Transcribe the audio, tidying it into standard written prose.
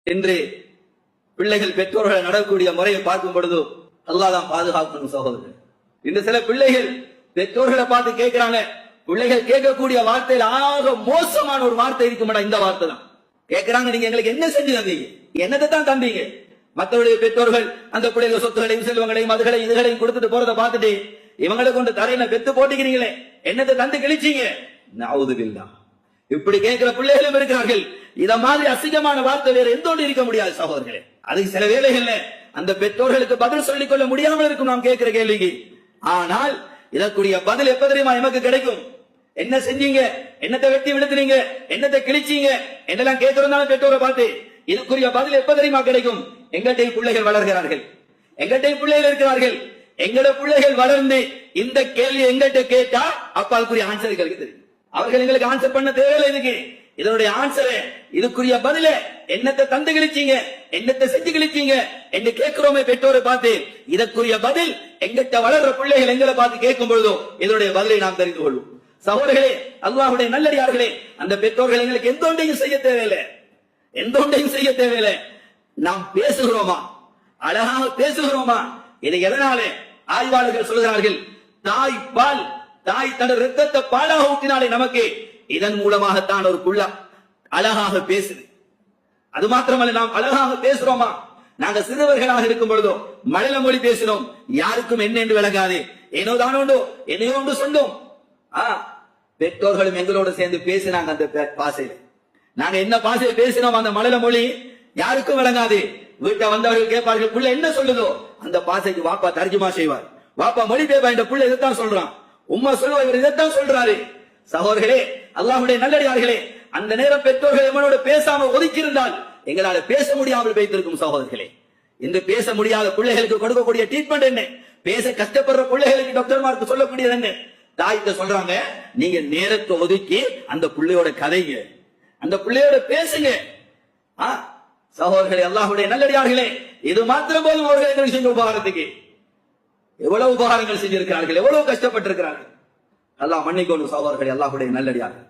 இன்று பிள்ளைகள் பெற்றோர்களை நடக்கக்கூடிய முறையை பார்க்கும் பொழுது அல்லாஹ் தான் பாதுகாக்கணும் சகோதரர்கள். இந்த சில பிள்ளைகள் பெற்றோர்களை பார்த்து கேட்கிறாங்க, பிள்ளைகள் கேட்கக்கூடிய வார்த்தையில் ஆக மோசமான ஒரு வார்த்தை இருக்குமாடா, இந்த வார்த்தை தான் கேட்கிறாங்க. நீங்க எங்களுக்கு என்ன செஞ்சு தந்தீங்க, என்னத்தை தான் தந்தீங்க? மற்றவருடைய பெற்றோர்கள் அந்த பிள்ளைகள் சொத்துகளையும் செல்வங்களையும் அதுகளையும் இதுகளையும் கொடுத்துட்டு போறதை பார்த்துட்டு இவங்களை கொண்டு தரையில பெத்து போட்டுக்கிறீங்களே, என்னத்தை தந்து கிழிச்சீங்க? நவுதுபில்லாஹ். இப்படி கேட்கிற பிள்ளைகளும் இருக்கிறார்கள். இத மாதிரி அசிங்கமான வார்த்தை வேற எந்தோடு இருக்க முடியாது சகோதரர்களே. அதுக்கு சில வேளைகள்ல அந்த பெற்றோர்களுக்கு பதில் சொல்லிக் கொள்ள முடியாமல் இருக்கும் நாம் கேட்கிற கேள்விக்கு. ஆனால் இதற்குரிய பதில் எப்ப தெரியுமா எமக்கு கிடைக்கும்? என்ன செஞ்சீங்க, என்னத்தை வெட்டி விழுத்துறீங்க, என்னத்தை கிழிச்சீங்க என்னெல்லாம் கேட்கிறோம் பெற்றோரை பார்த்து இதுக்குரிய பதில் எப்ப தெரியுமா கிடைக்கும்? எங்கள்கிட்ட பிள்ளைகள் வளர்கிறார்கள், எங்கள்கிட்ட பிள்ளைகள் இருக்கிறார்கள். எங்களோட பிள்ளைகள் வளர்ந்து இந்த கேள்வி எங்கள்கிட்ட கேட்டா அப்ப அதுக்குரிய ஆன்சர் தெரியும். அவர்கள் எங்களுக்கு ஆன்சர் பண்ண தேவையில்லை. இதுக்கு இதனுடைய ஆன்சர், இதுக்குரிய பதில என்னத்தை தந்து கிழிச்சீங்க, என்னத்தை செஞ்சு கிழிச்சீங்க என்று கேட்கிறோமே பெற்றோரை பார்த்து. இதற்குரிய பதில் எங்கிட்ட வளர்ற பிள்ளைகள் எங்களை பார்த்து கேட்கும் பொழுதோ இதனுடைய பதிலை நாம் தெரிந்து கொள்வோம். சகோதரர்களே, அல்லாஹ்வுடைய நல்லடியார்களே, அந்த பெற்றோர்கள் எங்களுக்கு எந்த ஒன்றையும் செய்ய தேவையில்லை, எந்த ஒன்றையும் செய்ய தேவையில்லை. நாம் பேசுகிறோமா, அழகாக பேசுகிறோமா? இதை எதனால ஆய்வாளர்கள் சொல்கிறார்கள், தாய் பால், தாய் தன் ரத்தத்தை பாலாக ஊற்றினாலே நமக்கு இதன் மூலமாகத்தான் ஒரு புள்ள அழகாக பேசுது. அது மாத்திரமல்ல, நாம் அழகாக பேசுறோமா? நாங்க சிறுவர்களாக இருக்கும் பொழுதோ மழல மொழி பேசினோம், யாருக்கும் என்ன என்று விளங்காது, ஏனோ தானோண்டோ என்னையோ ஒன்று சொன்னோம். பெற்றோர்களும் எங்களோடு சேர்ந்து பேசினாங்க அந்த பாசையில. நாங்க என்ன பாசையை பேசினோம் அந்த மழல மொழி யாருக்கும் விளங்காது. வீட்டை வந்தவர்கள் கேட்பார்கள், புள்ள என்ன சொல்லுதோ அந்த பாசைக்கு வாப்பா தர்ஜுமா செய்வார். வாப்பா மொழி பேப்பா இந்த புள்ள இதைத்தான் சொல்றான், உம்மா சொல்லுவா இவர் இதைத்தான் சொல்றாரு. சகோதரர்களே, அல்லாஹ்வுடைய நல்லடியார்களே, அந்த நேரம் பெற்றோர்கள் எவனோடு பேசாம ஒதுக்கி இருந்தால் எங்களால பேச முடியாமல் வைத்திருக்கும். சகோதரர்களே, இன்று பேச முடியாத பிள்ளைகளுக்கு கொடுக்கக்கூடிய ட்ரீட்மெண்ட் என்ன? பேச கஷ்டப்படுற பிள்ளைகளுக்கு டாக்டர்மாருக்கு சொல்லக்கூடியது என்ன? தாய்கிட்ட சொல்றாங்க, நீங்க நேரத்தை ஒதுக்கி அந்த பிள்ளையோட கதைங்க, அந்த பிள்ளையோட பேசுங்க. சகோதரர்களே, அல்லாஹ்வுடைய நல்லடியார்களே, இது மாத்திரம் போதும் அவர்கள் எங்களுக்கு செஞ்ச உபகாரத்துக்கு. எவ்வளவு உபகாரங்கள் செஞ்சிருக்கிறார்கள், எவ்வளவு கஷ்டப்பட்டிருக்கிறார்கள். அல்லாஹ் மன்னிக்கணும் சகோதரர்களே, அல்லாஹ்வுடைய நல்லடியார்கள்.